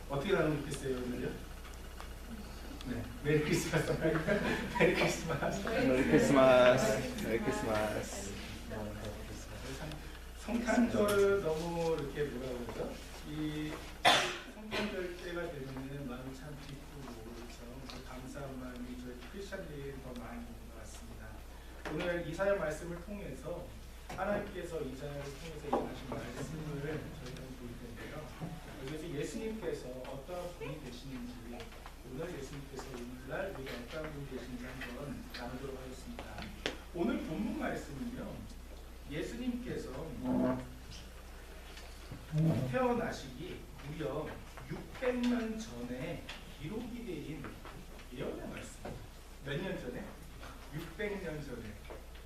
어떻게 나누면 좋겠어요, 오늘요? 네, 메리 크리스마스. 메리 크리스마스. 메리 크리스마스. 메리 크리스마스. 성탄절 너무 이렇게 뭐라 그러죠? 이 성탄절 때가 되면은 마음이 참 기쁘고 그렇죠. 감사한 마음이 저희 크리스천들이 더 많이 있는 것 같습니다. 오늘 이사야 말씀을 통해서 하나님께서 이사야를 통해서 일하신 말씀을 저희가 볼 텐데요. 여기서 예수님께서 어떠한 분이 되시는지 오늘 예수님께서 오늘날 우리가 어떠한 분이 되시는지 한번 나누도록 하겠습니다. 오늘 본문 말씀은요. 예수님께서 태어나시기 무려 600년 전에 기록이 되인 예언의 말씀. 몇 년 전에? 600년 전에.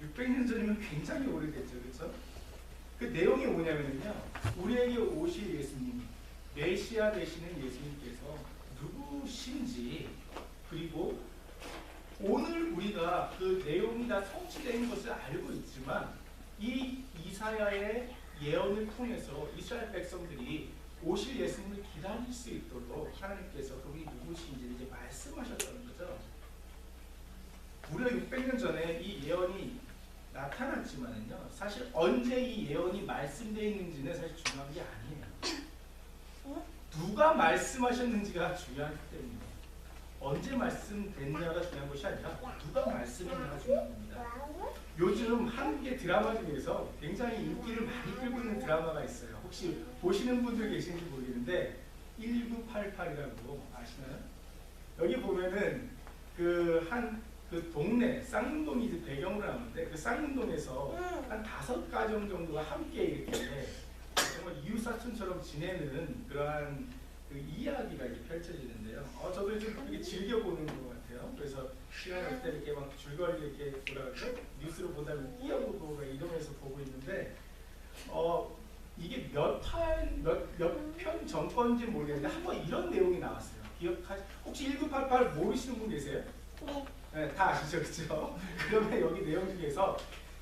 600년 전이면 굉장히 오래됐죠. 그렇죠? 그 내용이 뭐냐면요. 우리에게 오실 예수님, 메시아 되시는 예수님께서 누구신지 그리고 오늘 우리가 그 내용이 다 성취된 것을 알고 있지만 이 이사야의 예언을 통해서 이스라엘 백성들이 오실 예수님을 기다릴 수 있도록 하나님께서 그분이 누구신지 이제 말씀하셨다는 거죠. 무려 600년 전에 이 예언이 나타났지만은요, 사실 언제 이 예언이 말씀되어 있는지는 사실 중요한 게 아니에요. 누가 말씀하셨는지가 중요하기 때문에 언제 말씀됐냐가 중요한 것이 아니라 누가 말씀했냐가 중요한 겁니다. 요즘 한국의 드라마 중에서 굉장히 인기를 많이 끌고 있는 드라마가 있어요. 혹시 보시는 분들 계신지 모르겠는데 1988이라고 아시나요? 여기 보면은 그 동네 쌍문동이 이제 배경으로 나오는데 그 쌍문동에서 한 5가정 정도가 함께 이렇게 정말 이웃사촌처럼 지내는 그러한 그 이야기가 이렇게 펼쳐지는데요. 저도 좀 되게 즐겨보는 것 같아요. 그래서 시간이 없을 때 이렇게 막 줄거리 이렇게 뭐라그러죠? 뉴스로 보다면 뛰어보고 이러면서 보고 있는데 이게 몇 편 전건인지 모르겠는데 한번 이런 내용이 나왔어요. 혹시 1988 모르시는 분 계세요? 네. 네, 다 아시죠? 그렇죠? 그러면 여기 내용 중에서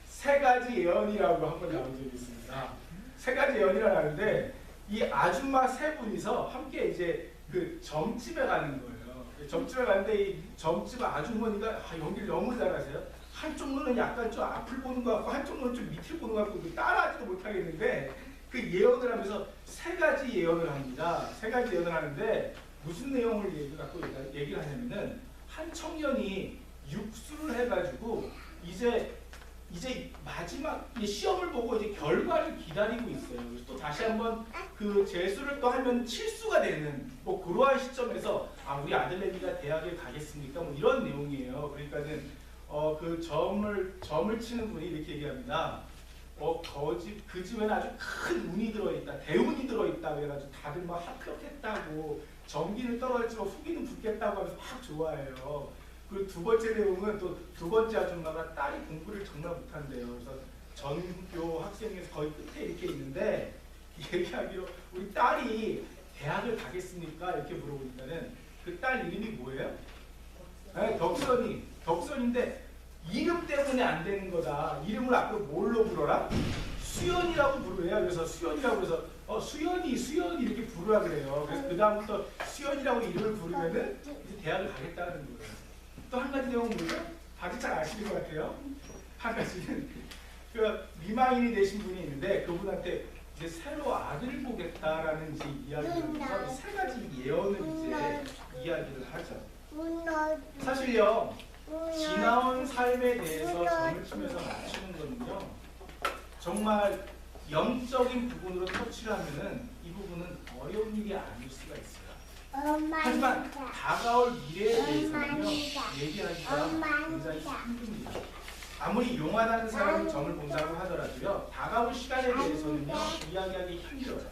3가지 예언이라고 한번 나온 적이 있습니다. 3가지 예언이라고 하는데 이 아줌마 3분이서 함께 이제 그 점집에 가는 거예요. 점집에 가는데 이 점집 아주머니가 연기를 너무 잘하세요. 한쪽 눈은 약간 좀 앞을 보는 것 같고 한쪽 눈은 좀 밑을 보는 것 같고 따라하지도 못하겠는데 그 예언을 하면서 3가지 예언을 합니다. 3가지 예언을 하는데 무슨 내용을 얘기를 하냐면은 한 청년이 육수를 해가지고 이제 마지막 시험을 보고 이제 결과를 기다리고 있어요. 그래서 또 다시 한번 그 재수를 또 하면 칠수가 되는 뭐 그러한 시점에서 우리 아들내미가 대학에 가겠습니까? 뭐 이런 내용이에요. 그러니까는 그 점을 치는 분이 이렇게 얘기합니다. 그 집에는 아주 큰 운이 들어있다, 대운이 들어있다 그래가지고 다들 막 합격했다고 전기는 떨어지고 후기는 붙겠다고 하면서 막 좋아해요. 그리고 2번째 내용은 또 2번째 아줌마가 딸이 공부를 정말 못한대요. 그래서 전교 학생에서 거의 끝에 이렇게 있는데 얘기하기로 우리 딸이 대학을 가겠습니까? 이렇게 물어보니까는 그 딸 이름이 뭐예요? 네, 덕선인데 이름 때문에 안 되는 거다. 이름을 앞으로 뭘로 불러라? 수연이라고 부르래요. 그래서 수연이라고 해서 수연이 이렇게 부르라 그래요. 그래서 그 다음부터 수연이라고 이름을 부르면은 이제 대학을 가겠다는 거예요. 또 한 가지 내용은 뭐죠? 다들 잘 아시는 것 같아요. 한 가지는 그 미망인이 되신 분이 있는데 그분한테 이제 새로 아들을 보겠다라는 이제 이야기를 하면서 3가지 예언을 이제 이야기를 하죠. 사실요, 지나온 삶에 대해서 점을 치면서 맞추는 거는요, 정말 영적인 부분으로 터치를 하면은 이 부분은 어려운 일이 아닐 수가 있어요. 하지만 다가올 미래에 대해서는요, 얘기하기가 굉장히 힘듭니다. 아무리 용안한 사람이 점을 본다고 하더라도요, 다가올 시간에 대해서는요, 이야기하기 힘들어요.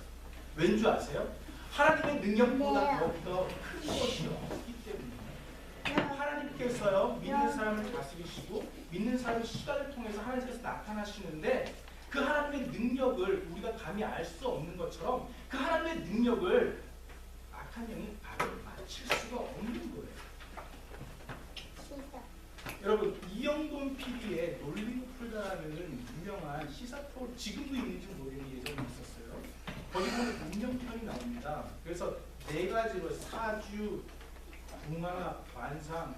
왠 줄 아세요? 하나님의 능력보다 더욱더 큰 것이 없기 때문에 하나님께서요, 믿는 사람을 다스리시고 믿는 사람의 시간을 통해서 하나님께서 나타나시는데 그 하나님의 능력을 우리가 감히 알 수 없는 것처럼 그 하나님의 능력을 악한 영이 바로 맞힐 수가 없는 거예요. 여러분, 이영돈 PD의 놀리고 풀다라는 유명한 시사 프로, 지금도 있는지 모르겠는데 예전에 있었어요. 거기 보면 운명편이 나옵니다. 그래서 네 가지로 사주, 궁합, 관상,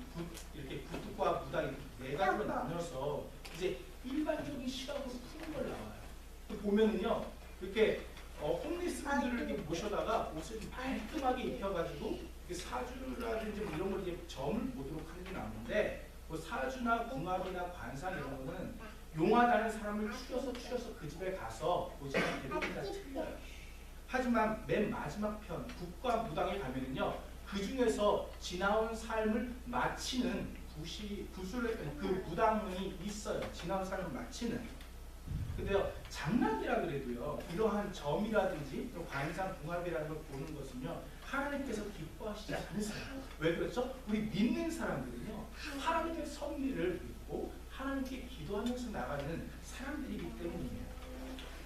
이렇게 구특과 무당 이렇게 네 가지로 나눠서 이제 일반적인 시각으로 푸는 걸 나와요. 보면은요, 이렇게 홈리스 분들을 이렇게 모셔다가 옷을 말끔하게 입혀가지고 사주라든지 뭐 이런 걸 이제 점을 보도록 하는 게 나오는데, 뭐 사주나 궁합이나 관상 이런 거는 용하다는 사람을 추려서 그 집에 가서 보시면 대부분 다 틀려요. 하지만 맨 마지막 편 국과 무당에 가면은요, 그 중에서 지나온 삶을 마치는 그 무당이 있어요. 지나온 삶을 마치는. 근데요, 장난이라 그래도요, 이러한 점이라든지 관상 궁합이라는 걸 보는 것은요, 하나님께서 기뻐하시지 않으세요. 왜 그렇죠? 우리 믿는 사람들은요, 하나님의 섭리를 믿고 하나님께 기도하면서 나가는 사람들이기 때문이에요.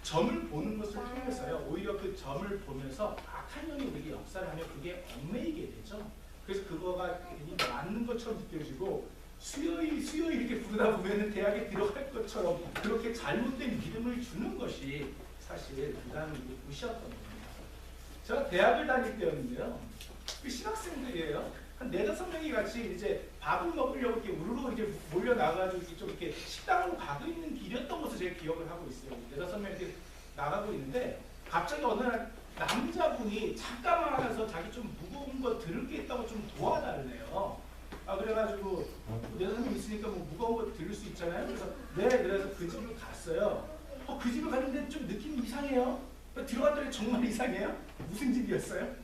점을 보는 것을 통해서요, 오히려 그 점을 보면서 악한 영이 우리에게 역사를 하면 그게 얽매이게 되죠. 그래서 그거가 괜히 맞는 것처럼 느껴지고 수요일 이렇게 부르다 보면은 대학에 들어갈 것처럼 그렇게 잘못된 믿음을 주는 것이 사실 무당이 무시했던 겁니다. 제가 대학을 다닐 때였는데요, 그 신학생들이에요. 한 4-5명이 같이 이제 밥을 먹으려고 이렇게 우르르 이제 몰려 나가가지고 좀 이렇게 식당으로 가고 있는 길이었던 것을 제가 기억을 하고 있어요. 4-5명 이렇게 나가고 있는데 갑자기 어느 날 남자분이 잠깐만 와서 자기 좀 무거운 거 들을 게 있다고 좀 도와달래요. 그래가지고 4-5명 있으니까 뭐 무거운 거 들을 수 있잖아요. 그래서 네, 그래서 그 집을 갔어요. 그 집을 갔는데 좀 느낌이 이상해요. 들어갔더니 정말 이상해요. 무슨 집이었어요?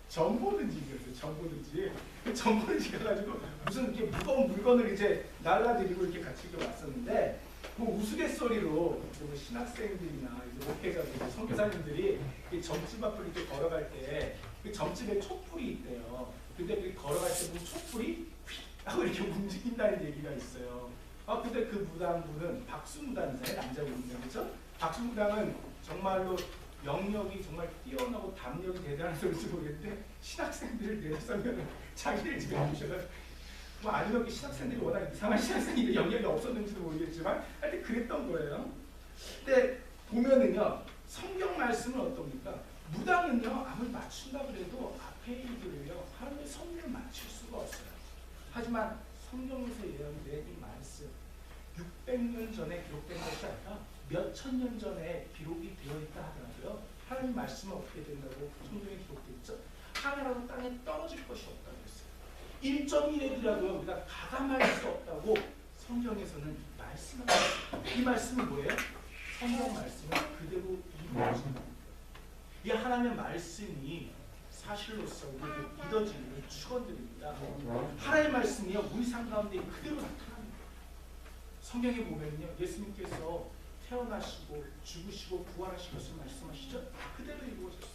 점 보는 집이었어요. 점 보는 집. 점 보는 집 가가지고 무슨 이렇게 무거운 물건을 이제 날라드리고 이렇게 같이 이렇게 왔었는데, 뭐 우스갯소리로 뭐 신학생들이나 이제 목회자들, 선교사님들이 점집 앞을 이렇게 걸어갈 때 그 점집에 촛불이 있대요. 근데 그 걸어갈 때 보면 촛불이 휙 하고 이렇게 움직인다는 얘기가 있어요. 근데 그 무당분은 박수무당이잖아요. 남자분이죠, 그렇죠? 박수무당은 정말로 영역이 정말 뛰어나고 담력이 대단한 소리인지 모르겠는데, 신학생들을 내려서면 자기들 집에 모셔서 뭐 아니면 신학생들이 워낙 이상한 신학생이 영역이 없었는지도 모르겠지만 하여튼 그랬던 거예요. 근데 보면은요, 성경 말씀은 어떻습니까? 무당은요, 아무리 맞춘다 그래도 앞에 이들을요, 하나님의 섭리를 맞출 수가 없어요. 하지만 성경에서 예언된 이 말씀, 600년 전에 기록된 것이 아니라 몇천 년 전에 기록이 되어 있다 하더라도요, 하나님 말씀은 어떻게 된다고 성경에 기록되어 있죠? 하나라도 땅에 떨어질 것이 없다고 했어요. 1.1에도라도 우리가 가감할 수 없다고 성경에서는 말씀합니다. 이 말씀은 뭐예요? 성경 말씀은 그대로 이루어진다. 이 하나님의 말씀이 사실로서 우리에게 믿어지는 축원드립니다. 하나님의 말씀이요, 우리 삶 가운데 그대로 나타납니다. 성경에 보면요, 예수님께서 태어나시고 죽으시고 부활하신 것을 말씀하시죠? 그대로 이루어졌어요.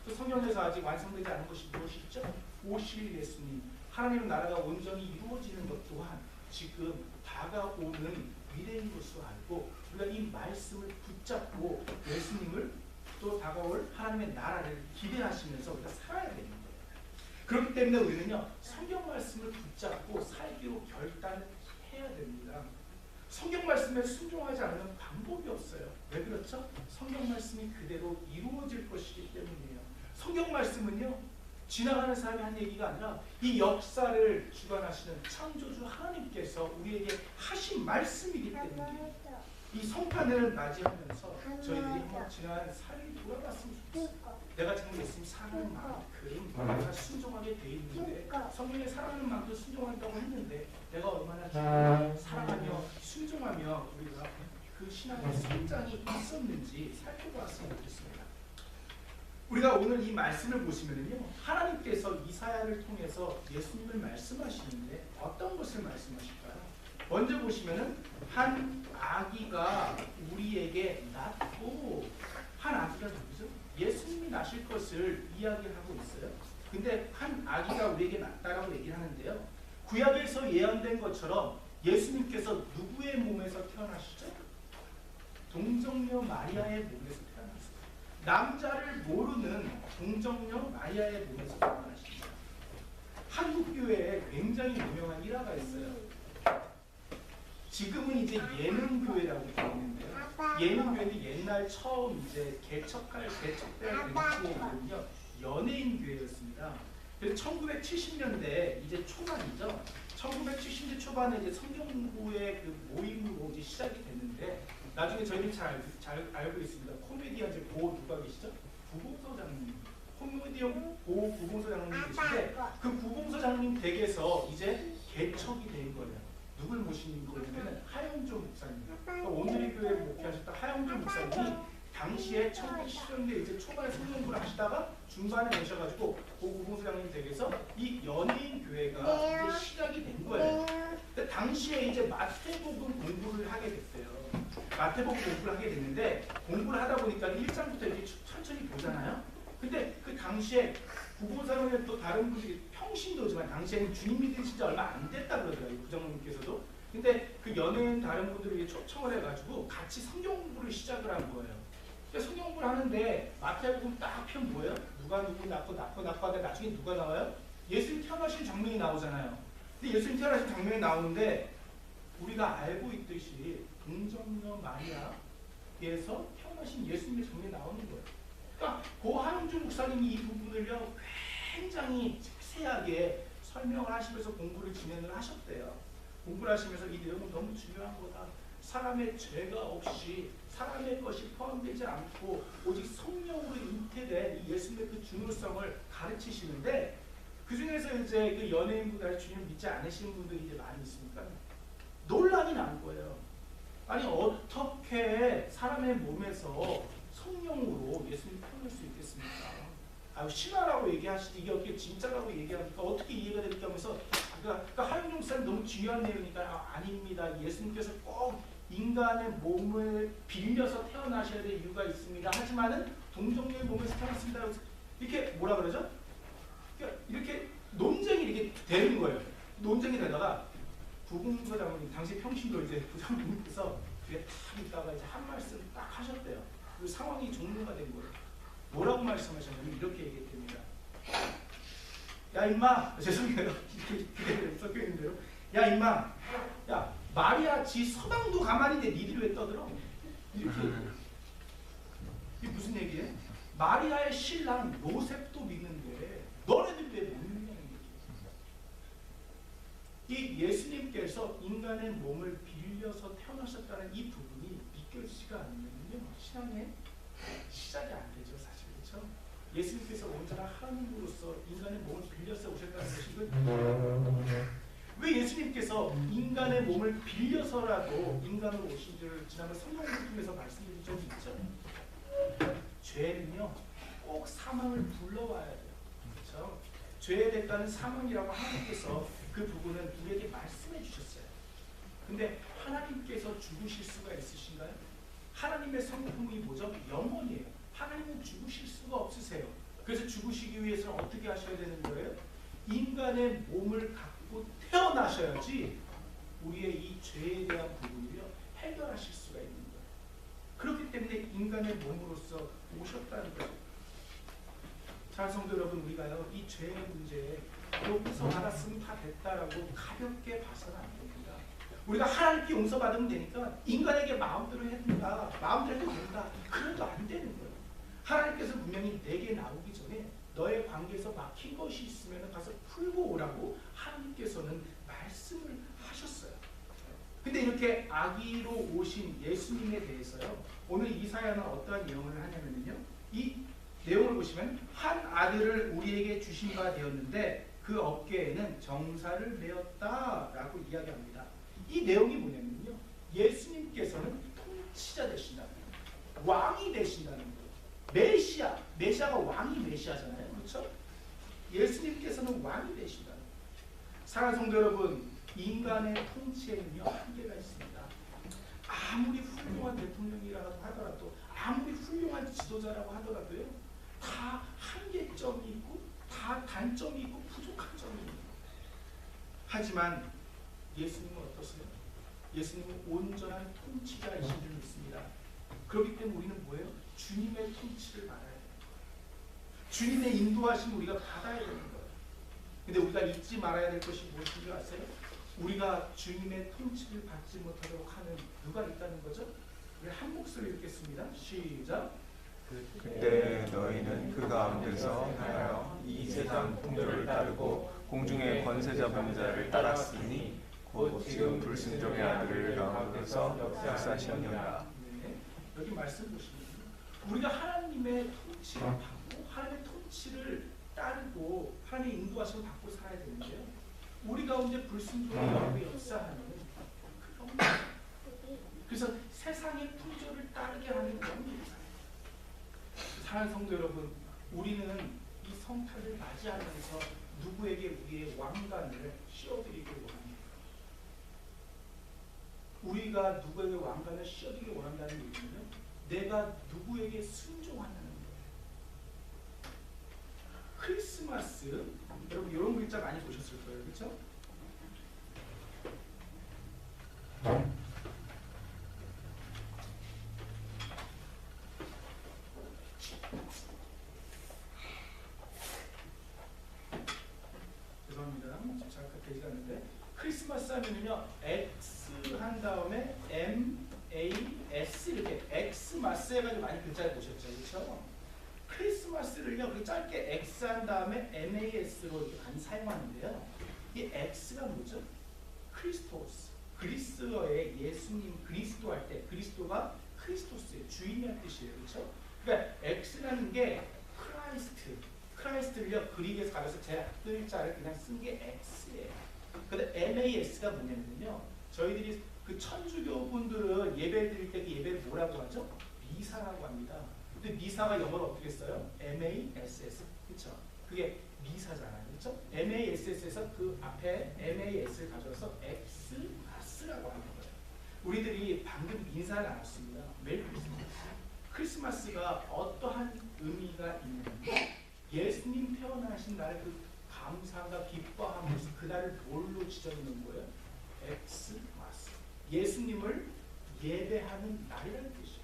또 성경에서 아직 완성되지 않은 것이 무엇이 있죠? 오실 예수님, 하나님의 나라가 온전히 이루어지는 것 또한 지금 다가오는 미래인 것으로 알고, 우리가 이 말씀을 붙잡고 예수님을 또 다가올 하나님의 나라를 기대하시면서 우리가 살아야 되는 거예요. 그렇기 때문에 우리는요, 성경 말씀을 붙잡고 살기로 결단해야 됩니다. 성경 말씀에 순종하지 않으면 방법이 없어요. 왜 그렇죠? 성경 말씀이 그대로 이루어질 것이기 때문이에요. 성경 말씀은요, 지나가는 사람이 한 얘기가 아니라 이 역사를 주관하시는 창조주 하나님께서 우리에게 하신 말씀이기 때문에 이 성탄을 맞이하면서 저희들이 한번 지난 삶이 돌아갔으면 좋겠어요. 내가 지금 예수님 사랑하는 만큼 내가 순종하게 돼 있는데, 성경에 사랑하는 만큼 순종한다고 했는데 내가 얼마나 사랑하며 순종하며 우리가 그 신앙의 성장이 있었는지 살펴보았으면 좋겠습니다. 우리가 오늘 이 말씀을 보시면요, 하나님께서 이사야를 통해서 예수님을 말씀하시는데 어떤 것을 말씀하실까요? 먼저 보시면은 한 아기가 우리에게 낳고, 한 아기가 누구죠? 예수님이 나실 것을 이야기를 하고 있어요. 근데 한 아기가 우리에게 낳다라고 얘기를 하는데요, 구약에서 예언된 것처럼 예수님께서 누구의 몸에서 태어나시죠? 동정녀 마리아의 몸에서 태어났어요. 남자를 모르는 동정녀 마리아의 몸에서 태어나십니다. 한국교회에 굉장히 유명한 일화가 있어요. 지금은 이제 예능교회라고 되어 있는데요, 예능교회는 옛날 처음 이제 개척될 당시에는요, 연예인 교회였습니다. 그래서 1970년대 이제 초반이죠. 1970년대 초반에 이제 성경 공부의 그 모임으로 이제 시작이 됐는데 나중에 저희는 잘 알고 있습니다. 코미디언 이제 고 누가 계시죠? 구봉서 장님. 코미디언 고 구봉서 장님 계신데 그 구봉서 장님 댁에서 이제 개척이 된 거예요. 누굴 모신 거냐면 하영조 목사님. 그러니까 오늘의 교회를 목회하셨던 하영조 목사님이 당시에 1970년대 이제 초반에 성경공부를 하시다가 중반에 오셔가지고 고구봉수 장님 댁에서 이 연예인 교회가 이제 시작이 된 거예요. 근데 당시에 이제 마태복음 공부를 하게 됐어요. 마태복음 공부를 하게 됐는데 공부를 하다 보니까 1장부터 이렇게 천천히 보잖아요. 근데 그 당시에 구봉사님은 또 다른 분들이 평신도지만 당시에는 주님 믿은 지 얼마 안 됐다 그러더라고요. 부장님께서도. 근데 그 연예인 다른 분들이 초청을 해가지고 같이 성경 공부를 시작을 한 거예요. 성경 공부를 하는데 마태복음 딱 편 뭐예요? 누가 누구 낳고 하다 나중에 누가 나와요? 예수님 태어나신 장면이 나오잖아요. 근데 예수님 태어나신 장면이 나오는데 우리가 알고 있듯이 동정녀 마리아에서 태어나신 예수님의 장면이 나오는 거예요. 그러니까 고한주 목사님이 이 부분을요 굉장히 세세하게 설명을 하시면서 공부를 진행을 하셨대요. 공부를 하시면서 이 내용은 너무 중요한 거다. 사람의 죄가 없이 사람의 것이 포함되지 않고 오직 성령으로 잉태된 이 예수님의 그 중요성을 가르치시는데 그 중에서 이제 그 연예인보다 주님 믿지 않으시는 분들이 이제 많이 있으니까 논란이 난 거예요. 아니 어떻게 사람의 몸에서 성령으로 예수님 표현할 수 있겠습니까? 신화라고 얘기하시지 이게 어떻게 진짜라고 얘기하니까 어떻게 이해가 될까 하면서 그러니까 하영 목사님 너무 중요한 내용이니까 아닙니다. 예수님께서 꼭 인간의 몸을 빌려서 태어나셔야 될 이유가 있습니다. 하지만은 동정녀의 몸에서 태어났습니다. 이렇게 뭐라 그러죠? 그러니까 이렇게 논쟁이 이렇게 되는 거예요. 논쟁이 되다가 구봉서 장로님 당시 평신도 이제 부장님께서 그게 딱 있다가 이제 한 말씀 딱 하셨대요. 그 상황이 종료가 된 거예요. 뭐라고 말씀하셨냐면 이렇게 얘기했답니다. 야 임마, 죄송해요. 이렇게 섞여 있는데요. 야 임마, 야 마리아 지 서방도 가만히 있는데 니들이 왜 떠들어? 이렇게 이게 무슨 얘기예요? 마리아의 신랑 요셉도 믿는데 너네들 왜 못 믿냐는 얘기예요. 이 예수님께서 인간의 몸을 빌려서 태어나셨다는 이 부분이 믿겨지지가 않으면요 신앙의 시작이 안 되죠 사실. 그렇죠? 예수님께서 온전한 하나님으로서 인간의 몸을 빌려서 오셨다는 것이 왜 예수님께서 인간의 몸을 빌려서라도 인간으로 오신 줄 지난번 성경을 통해서 말씀드린 적이 있죠. 죄는요 꼭 사망을 불러와야 돼요. 그렇죠? 죄의 대가는 사망이라고 하나님께서 그 부분은 우리에게 말씀해 주셨어요. 근데 하나님께서 죽으실 수가 있으신가요? 하나님의 성품이 뭐죠? 영원이에요. 하나님은 죽으실 수가 없으세요. 그래서 죽으시기 위해서는 어떻게 하셔야 되는 거예요? 인간의 몸을 갖고 태어나셔야지 우리의 이 죄에 대한 부분을요 해결하실 수가 있는 거예요. 그렇기 때문에 인간의 몸으로서 오셨다는 거예요. 자, 성도 여러분, 우리가요 이 죄의 문제에 여기서 알았으면 다 됐다라고 가볍게 봐서는 안 됩니다. 우리가 하나님께 용서받으면 되니까 인간에게 마음대로 해도 된다, 마음대로 해도 된다, 그래도 안 되는 거예요. 하나님께서 분명히 내게 나오기 전에 너의 관계에서 막힌 것이 있으면 가서 풀고 오라고 하나님께서는 말씀을 하셨어요. 근데 이렇게 아기로 오신 예수님에 대해서요 오늘 이사야는 어떠한 예언을 하냐면요 이 내용을 보시면 한 아들을 우리에게 주신 바 되었는데 그 어깨에는 정사를 메었다라고 이야기합니다. 이 내용이 뭐냐면요 예수님께서는 통치자 되신다는 거예요. 왕이 되신다는 거예요. 메시아가 왕이 메시아잖아요. 그렇죠? 예수님께서는 왕이 되신다는 거예요. 사랑하는 성도 여러분, 인간의 통치에는요 한계가 있습니다. 아무리 훌륭한 대통령이라고 하더라도 아무리 훌륭한 지도자라고 하더라도요 다 한계점이 있고 다 단점이 있고 부족한 점이 있는 거예요. 하지만 예수님은 어떠세요? 예수님은 온전한 통치자이신 줄 믿습니다. 그렇기 때문에 우리는 뭐예요? 주님의 통치를 받아야 돼요. 주님의 인도하심 우리가 받아야 되는 거예요. 근데 우리가 잊지 말아야 될 것이 무엇인 줄 아세요? 우리가 주님의 통치를 받지 못하도록 하는 누가 있다는 거죠? 우리 한 목소리 읽겠습니다. 시작. 그때 너희는 그 가운데서 행하여 이 세상 풍조를 따르고 공중의 권세 잡은 자를 따랐으니 곧 지금 불순종의 아들을 가운데서 역사하시느니라. 네. 여기 말씀 보시면 우리가 하나님의 통치를 받고 하나님의 통치를 따르고 하나님의 인도하심을 받고 살아야 되는데요. 우리 가운데 불순종의 영이 역사하는 그런 것. 그래서 세상의 풍조를 따르게 하는 그런 일이잖아요. 사랑하는 성도 여러분, 우리는 이 성탄을 맞이하면서 누구에게 우리의 왕관을 씌워드리길 원합니다. 우리가 누구에게 왕관을 씌워드리길 원한다는 얘기는 내가 누구에게 순종하는 거예요. 크리스마스, 여러분 이런 글자 많이 보셨을 거예요, 그렇죠? 죄송합니다. 지금 잠깐 되지가 않는데 크리스마스 하면요 X 한 다음에 M A S 이렇게 X마스 해가지고 많이 글자를 보셨죠, 그렇죠? 크리스마스를요 그렇게 짧게 X 한 다음에 MAS로 이렇게 많이 사용하는데요. 이 X가 뭐죠? 크리스토스. 그리스어의 예수님 그리스도 할 때 그리스도가 크리스토스의 주인이라는 뜻이에요, 그렇죠? 그러니까 X라는 게 크라이스트를요 그릭에서 가져서 제 글자를 그냥 쓴 게 X예요. 근데 MAS가 뭐냐면요, 저희들이 그 천주교 분들은 예배 드릴 때 그 예배를 뭐라고 하죠? 미사라고 합니다. 근데 미사가 영어로 어떻게 써요? MASS, 그렇죠? 그게 미사잖아요, 그렇죠? MASS에서 그 앞에 MAS를 가져와서 X마스라고 하는 거예요. 우리들이 방금 인사를 나눴습니다. 메리 크리스마스. 크리스마스가 어떠한 의미가 있는지, 예수님 태어나신 날의 그 감사가 기뻐하면서 그 날을 뭘로 지정하는 거예요? 엑스마스. 예수님을 예배하는 날이라는 뜻이에요.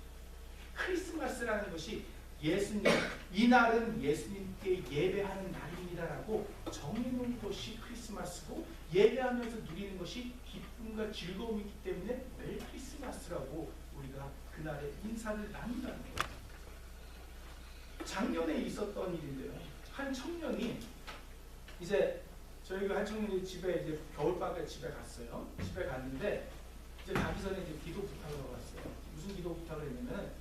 크리스마스라는 것이 예수님, 이 날은 예수님께 예배하는 날입니다라고 정해놓은 것이 크리스마스고, 예배하면서 누리는 것이 기쁨과 즐거움이기 때문에 메리 크리스마스라고 우리가 그날의 인사를 나눈다는 거예요. 작년에 있었던 일인데요. 한 청년이 이제 저희가 한 청년이 집에 이제 겨울방학에 집에 갔어요. 집에 갔는데 이제 가기 전에 이제 기도 부탁을 하고 갔어요. 무슨 기도 부탁을 했냐면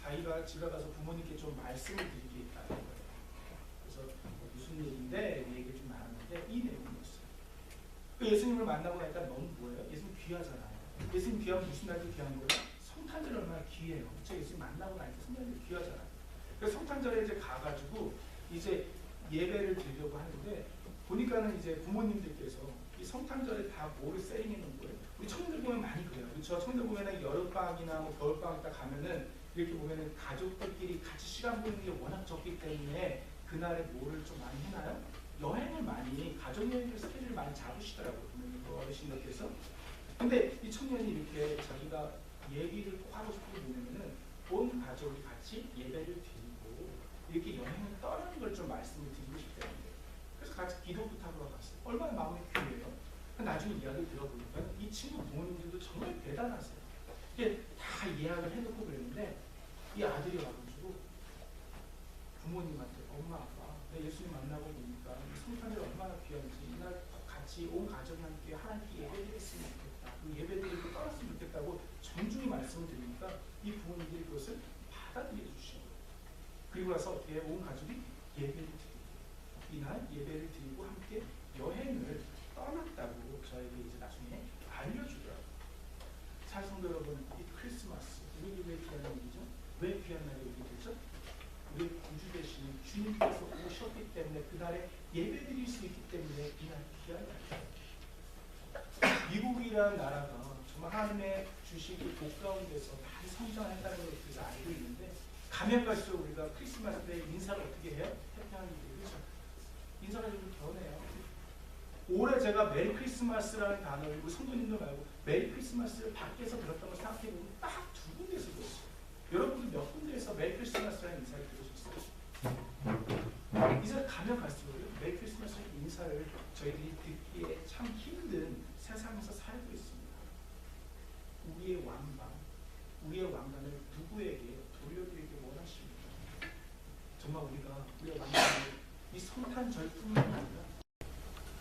자기가 집에 가서 부모님께 좀 말씀을 드릴 게 있다는 거예요. 그래서 무슨 얘기인데 얘기를 좀 나눴는데 이 내용이었어요. 그 예수님을 만나고 나니까 너무 뭐예요? 예수님 귀하잖아요. 예수님 귀하면 무슨 날도 귀한 거예요? 성탄절이 얼마나 귀해요. 그쵸? 예수님 만나고 나니까 성탄절이 귀하잖아요. 그래서 성탄절에 이제 가가지고 이제 예배를 드리려고 하는데 보니까는 이제 부모님들께서 이 성탄절에 다 뭐를 세팅해 놓은 거예요. 우리 청년들 보면 많이 그래요. 그렇죠? 청년들 보면은 여름방학이나 뭐 겨울방학 딱 가면은 이렇게 보면은 가족들끼리 같이 시간 보내는 게 워낙 적기 때문에 그날에 뭐를 좀 많이 해나요? 여행을 많이, 가족여행을 스케줄을 많이 잡으시더라고요. 부모님 어르신들께서. 근데 이 청년이 이렇게 자기가 얘기를 꼭 하고 싶은 게 뭐냐면은 온 가족이 같이 예배를 드리고 이렇게 여행을 떠나는 걸 좀 말씀을 드리고 싶다는 거예요. 그래서 같이 기도 부탁으로 갔어요. 얼마나 마음이 귀해요. 나중에 이야기를 들어보니까 이 친구 부모님들도 정말 대단하세요. 이게 다 예약을 해놓고 그랬는데 이 아들이 와가지고 부모님한테 엄마 아빠 내 예수님 만나고 보니까 성탄절 얼마나 귀한지 이날 같이 온 가족이 함께 하나님께 예배드렸으면 좋겠다. 그 예배드리고 떠났으면 좋겠다고 정중히 말씀을 드리니까 이 부모님들이 그것을 받아들여 주신 거예요. 그리고 나서 어떻게 온 가족이 예배를 드리고 이날 예배를 드리고 함께 여행을 떠났다고 저에게 이제 나중에 알려주더라고요. 잘 성도 여러분, 이 크리스마스 우리에게 왜 귀한 일이죠? 왜 귀한 날이 오게 되죠? 우리 구주 되시는 주님께서 오셨기 때문에 그날에 예배 드릴 수 있기 때문에 이날 귀한 날이에요. 미국이라는 나라가 정말 하나님의 주시기 복 가운데서 많이 성장했다는 걸 우리가 알고 있는데 가면 갈수록 우리가 크리스마스 때 인사를 어떻게 해요? 해피한 일이 그렇죠? 인사가 좀 변해요. 올해 제가 메리 크리스마스라는 단어를 우리 성도님들 말고 메리 크리스마스를 밖에서 들었던 걸 생각해보면 딱 두 군데에서 들었어요. 여러분들 몇 군데에서 메리 크리스마스라는 인사를 들으셨어요? 이제 가면 갈수록 메리 크리스마스라는 인사를 저희들이 듣기에 참 힘든 세상에서 살고 있습니다. 우리의 왕관, 우리의 왕관을 누구에게 돌려드리기 원하십니까?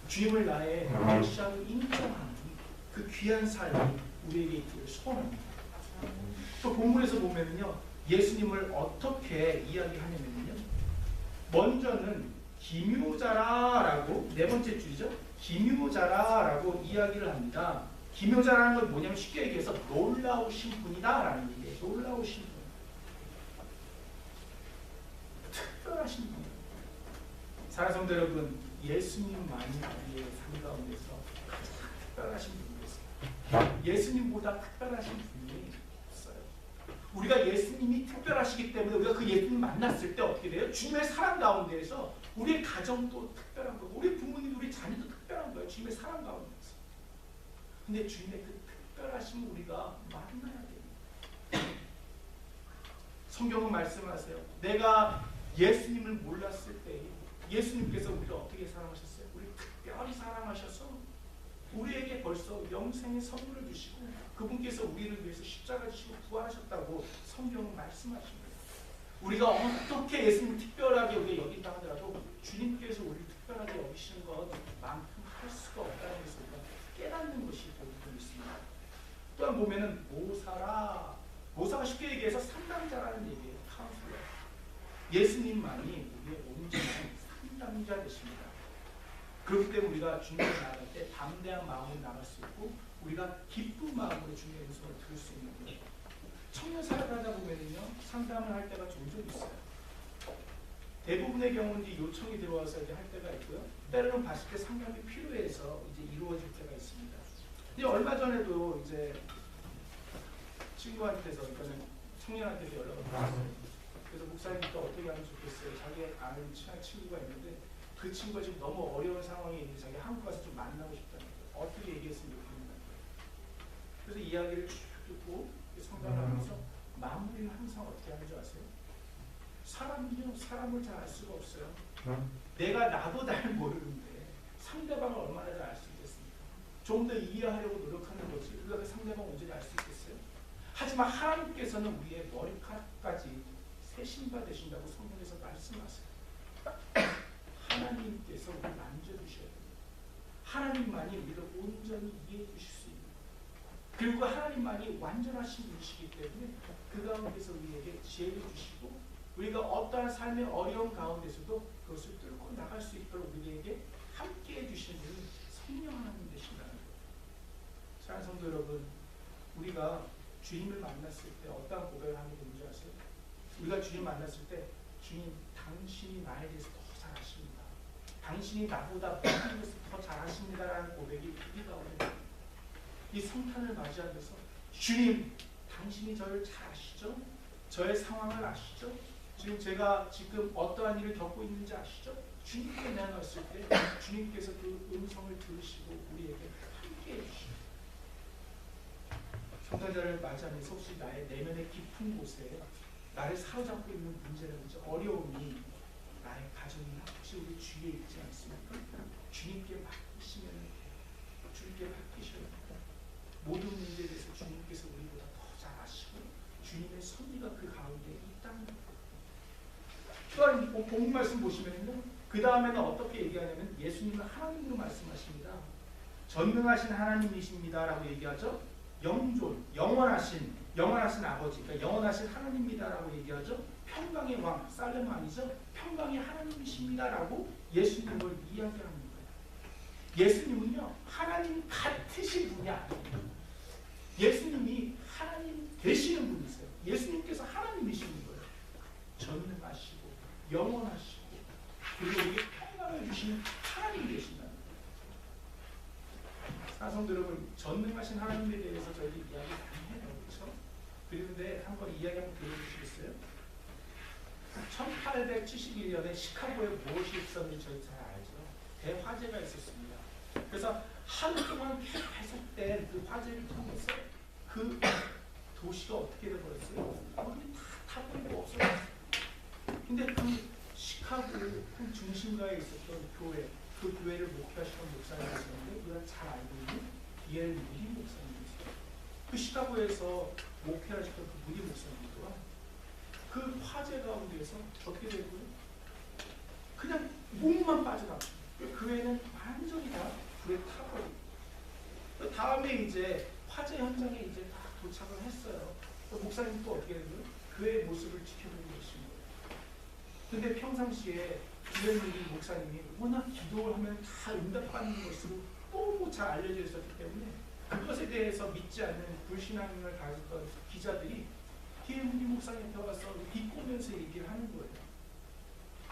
주님을 나의 메시아로 인정하는 그 귀한 삶이 우리에게 있기를 소원합니다. 또 본문에서 보면요, 예수님을 어떻게 이야기하냐면요, 먼저는 기묘자라라고, 네 번째 줄이죠, 기묘자라라고 이야기를 합니다. 기묘자라는 건 뭐냐면 쉽게 얘기해서 놀라우신 분이다라는 얘기예요. 놀라우신 분, 특별하신 분. 사랑하는 성도 여러분, 예수님만이 우리의 삶 가운데서 가장 특별하신 분이었어요. 예수님보다 특별하신 분이 없어요. 우리가 예수님이 특별하시기 때문에 우리가 그 예수님 만났을 때 어떻게 돼요? 주님의 사랑 가운데에서 우리의 가정도 특별한 거고, 우리 부모님, 우리 자녀도 특별한 거예요. 주님의 사랑 가운데서. 근데 주님의 그 특별하심을 우리가 만나야 됩니다. 성경은 말씀하세요. 내가 예수님을 몰랐을 때 예수님께서 우리를 어떻게 사랑하셨어요? 우리 특별히 사랑하셔서 우리에게 벌써 영생의 선물을 주시고 그분께서 우리를 위해서 십자가 지시고 부활하셨다고 성경은 말씀하십니다. 우리가 어떻게 예수님을 특별하게 우리가 여긴다 하더라도 주님께서 우리를 특별하게 여기시는 것만큼 할 수가 없다는 것을 우리가 깨닫는 것이 보고 있습니다. 또한 보면은 모사가 쉽게 얘기해서 상담자라는 얘기예요. 카운슬러. 예수님만이 우리의 온전한 상담자 되십니다. 그렇기 때문에 우리가 주님을 나갈 때 담대한 마음으로 나갈 수 있고 우리가 기쁜 마음으로 주님의 음성을 들을 수 있는 거예요. 청년 사역을 하다 보면은요, 상담을 할 때가 종종 있어요. 대부분의 경우는 이제 요청이 들어와서 이제 할 때가 있고요. 때로는 봤을 때 상담이 필요해서 이제 이루어질 때가 있습니다. 근데 얼마 전에도 이제 친구한테서, 그러니까 청년한테서 연락을 받았어요. 그래서 목사님께 어떻게 하면 좋겠어요? 자기 아는 친한 친구가 있는데 그 친구가 지금 너무 어려운 상황에 있는데 자기 한국 가서 좀 만나고 싶다는 거예요. 어떻게 얘기했으면 좋겠냐는 거예요. 그래서 이야기를 쭉 듣고 상담하면서 마무리를 항상 어떻게 하는 줄 아세요? 사람은요, 사람을 잘 알 수가 없어요. 내가 나도 잘 모르는데 상대방을 얼마나 잘 알 수 있겠습니까? 좀 더 이해하려고 노력하는 거지 우리가 그 상대방 온전히 알 수 있겠어요? 하지만 하나님께서는 우리의 머리카락까지 세신바 되신다고 성경에서 말씀하세요. 하나님께서 우리를 만져주셔야 돼요. 하나님만이 우리를 온전히 이해해 주실 수 있는, 그리고 하나님만이 완전하신 분이시기 때문에 그 가운데서 우리에게 지혜를 주시고 우리가 어떠한 삶의 어려움 가운데서도 그것을 뚫고 나갈 수 있도록 우리에게 함께해 주시는 분이 성령 하나님 되신다는 거예요. 사랑하는 성도 여러분, 우리가 주님을 만났을 때 어떠한 고백을 하게 되는지 아세요? 우리가 주님 만났을 때 주님, 당신이 나에 대해서 더 잘 아십니다. 당신이 나보다 모든 것을 더 잘 아십니다라는 고백이 우리 가운데, 이 성탄을 맞이하면서 주님, 당신이 저를 잘 아시죠? 저의 상황을 아시죠? 지금 제가 지금 어떠한 일을 겪고 있는지 아시죠? 주님께 내어놨을 때 주님께서 그 음성을 들으시고 우리에게 함께해 주시죠. 성탄절을 맞이하면서 혹시 나의 내면의 깊은 곳에 나를 사로잡고 있는 문제라든지 어려움이 나의 가정이나 혹시 우리 주위에 있지 않습니까? 주님께 맡기시면 주님께 맡기셔야 합니다. 모든 문제에 대해서 주님께서 우리보다 더 잘 아시고 주님의 섭리가 그 가운데 있다는 것. 또한 본문 말씀 보시면요, 그 다음에는 어떻게 얘기하냐면 예수님은 하나님으로 말씀하십니다. 전능하신 하나님이십니다라고 얘기하죠. 영존, 영원하신 아버지, 그러니까 영원하신 하나님입니다라고 얘기하죠. 평강의 왕, 살렘 아니죠. 평강의 하나님이십니다라고 예수님을 이야기하는 거예요. 예수님은요, 하나님 같으신 분이 아니에요. 예수님이 하나님 되시는 분이세요. 예수님께서 하나님이시는 거예요. 전능하시고 영원하시고 그리고 우리에게 평강을 주시는 하나님이 되신다는 거예요. 사성도 여러분, 전능하신 하나님에 대해서 저희들이 이야기 많이 해요. 그렇죠? 그런데 한번 이야기 한번 들어주시겠어요? 1871년에 시카고에 무엇이 있었는지 저희 잘 알죠? 대화재가 있었습니다. 그래서 하루 동안 계속된 그 화재를 통해서 그 도시가 어떻게 되어버렸어요? 아무리 다 타버리고 없어졌어요. 근데 그 시카고 그 중심가에 있었던 교회, 그 교회를 목회하시던 목사님이 있었는데 우리가 잘 알고 있는 비엘 무디 목사님이었어요. 그 시카고에서 목회하시던 그 무디 목사님 또한 그 화재 가운데서 어떻게 되고요? 그냥 몸만 빠져나가. 그 애는 완전히 다 불에 타버리고. 그 다음에 이제 화재 현장에 이제 딱 도착을 했어요. 목사님 또 어떻게 해요? 그의 모습을 지켜보고 계신 거예요. 근데 평상시에 이런 일이 목사님이 워낙 기도를 하면 다 응답받는 것으로 너무 잘 알려져 있었기 때문에 그것에 대해서 믿지 않는 불신앙을 가졌던 기자들이 김은희 목사님한테 와서 비꼬면서 얘기를 하는 거예요.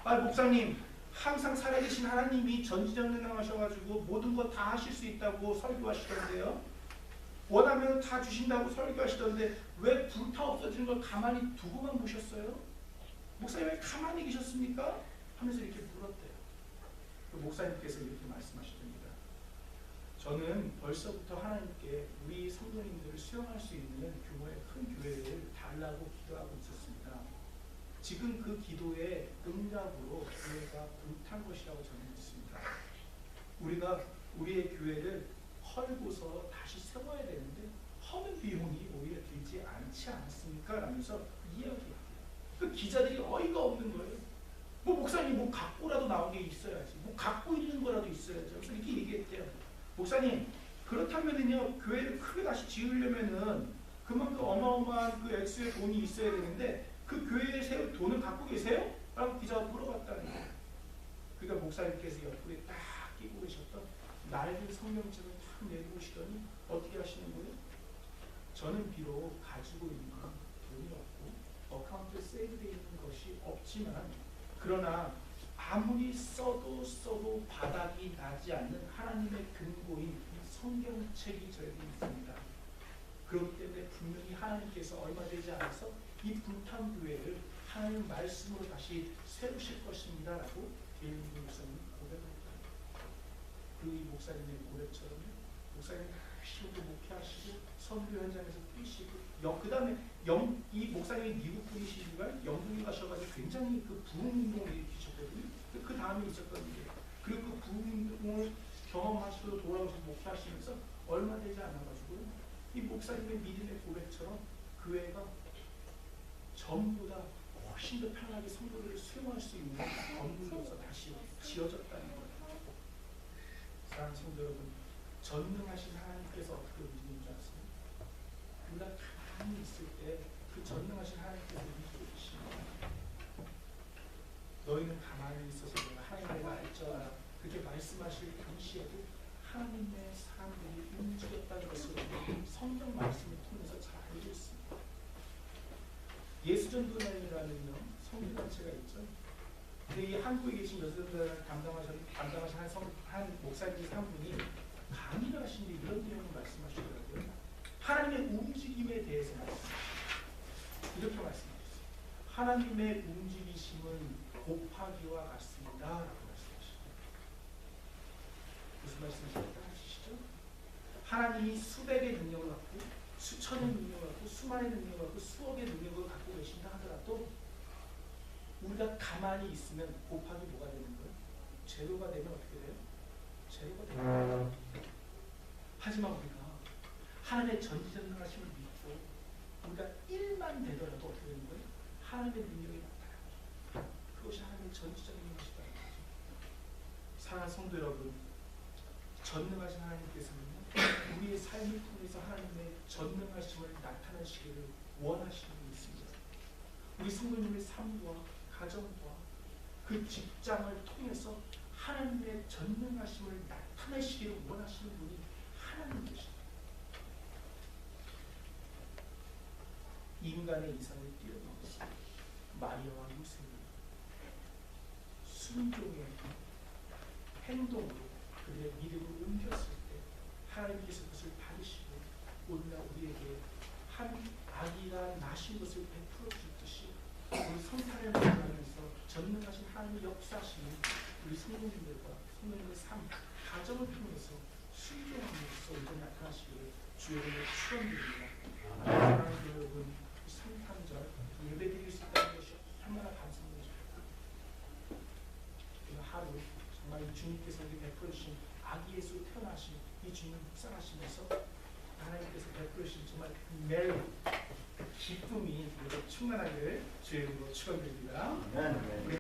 아, 목사님, 항상 살아계신 하나님이 전지전능하셔가지고 모든 것 다 하실 수 있다고 설교하시던데요. 원하면 다 주신다고 설교하시던데 왜 불타 없어지는 걸 가만히 두고만 보셨어요? 목사님 왜 가만히 계셨습니까? 하면서 이렇게 물었대요. 그 목사님께서 이렇게 말씀하시됩니다. 저는 벌써부터 하나님께 우리 성도님들을 수용할 수 있는 규모의 큰 교회를 달라고 기도하고 있었습니다. 지금 그 기도의 응답으로 교회가 불탄 것이라고 저는 믿습니다. 우리가 우리의 교회를 헐고서 다시 세워야 되는데 허는 비용이 오히려 들지 않지 않았습니까? 라면서 이야기해요. 그 기자들이 어이가 없는 거예요. 뭐 목사님 뭐 갖고라도 나온 게 있어야지. 뭐 갖고 있는 거라도 있어야지. 그래서 이렇게 얘기했대요. 목사님, 그렇다면은요 교회를 크게 다시 지으려면은 그만큼 어마어마한 그 액수의 돈이 있어야 되는데 그 교회에 세울 돈을 갖고 계세요? 라고 기자가 물어봤다는 거예요. 그러니까 목사님께서 옆구리에 딱 끼고 계셨던 낡은 성경책을 탁 내려오시더니 어떻게 하시는 거예요? 저는 비록 가지고 있는 돈이 없고 어카운트에 세이브되어 있는 것이 없지만 그러나 아무리 써도 바닥이 나지 않는 하나님의 근거인 이 성경책이 저에게 있습니다. 그렇기 때문에 분명히 하나님께서 얼마 되지 않아서 이 불탄 교회를 하나님 말씀으로 다시 세우실 것입니다. 라고 예수님 목사님이 고백했다. 그리고 이 목사님의 고백처럼 목사님 하시고 목회하시고 선교 현장에서 뛰시고 그 다음에 이 목사님이 미국 분이시지만 영국에 가셔가지고 굉장히 그 부흥운동을 일으키셨거든요. 그 다음에 있었던 일이에요. 그리고 그 부흥운동을 경험하시고 돌아오셔서 목회하시면서 얼마 되지 않아가지고 이 목사님의 믿음의 고백처럼 교회가 전부 다 훨씬 더 편하게 성도들을 수용할 수 있는 건물로서 다시 지어졌다는 거예요. 사랑하는 성도 여러분, 전능하신 하나님께서 어떻게 움직이는 줄 아세요? 우리가 가만히 있을 때 그 전능하신 하나님께서 움직이고 계십니다. 너희는 가만히 있어서 내가 하나님의 알자라 그렇게 말씀하실 당시에도 하나님의 사람들이 움직였다는 것을 성경 말씀을 통해서 잘 알고 있습니다. 예수전도단이라는 성교단체가 있죠. 근데 이 한국에 계신 예수전도단을 담당하신 한 목사님 한 분이 강의를 하시는데 이런 내용을 말씀하시더라고요. 하나님의 움직임에 대해서 이렇게 말씀하셨어요. 하나님의 움직이심은 곱하기와 같습니다. 라고 말씀하셨어요. 무슨 말씀이실까 아시죠? 하나님이 수백의 능력을 갖고 수천의 능력을 갖고 수만의 능력을 갖고 수억의 능력을 갖고 계신다 하더라도 우리가 가만히 있으면 곱하기 뭐가 되는 거예요? 제로가 되면 어떻게 돼요? 제로가 되는 거예요. 하지만 우리가 하나님의 전지전능하심을 믿고 우리가 1만 되더라도 어떻게 되는 거예요? 하나님의 능력이 나타나요. 그것이 하나님의 전지전능하시다는 거죠. 사랑하는 성도 여러분, 전능하신 하나님께서는 우리의 삶을 통해서 하나님의 전능하심을 나타내시기를 원하시는 분 있습니다. 우리 성도님의 삶과 가정과 그 직장을 통해서 하나님의 전능하심을 나타내시기를 원하시는 분이 하나님이십니다. 인간의 이상을 뛰어넘어서 마리아와 요셉을 순종의 행동으로 그들의 믿음을 옮겼을 때 하나님께서 그것을 받으시고 오늘날 우리에게 한 아기가 나신 것을 베풀어 주듯이 우리 성탄을 맞이하면서 전능하신 하나님의 역사하시는 우리 성도님들과 성도님의 삶, 가정을 통해서 순종함으로써 온전히 나타나시기를 주의 이름으로 축원드립니다. 사랑하는 여러분, 성탄절 예배드릴 수 있다는 것이 얼마나 감사한 것입니까? 오늘 하루 정말 이 주님께서 우리 베풀어 주신 아기 예수 태어나신 이 주님을 묵상하시면서 하나님께서 베풀어 주신 정말 메리 기쁨이 충만하기를 주의 이름으로 축원드립니다.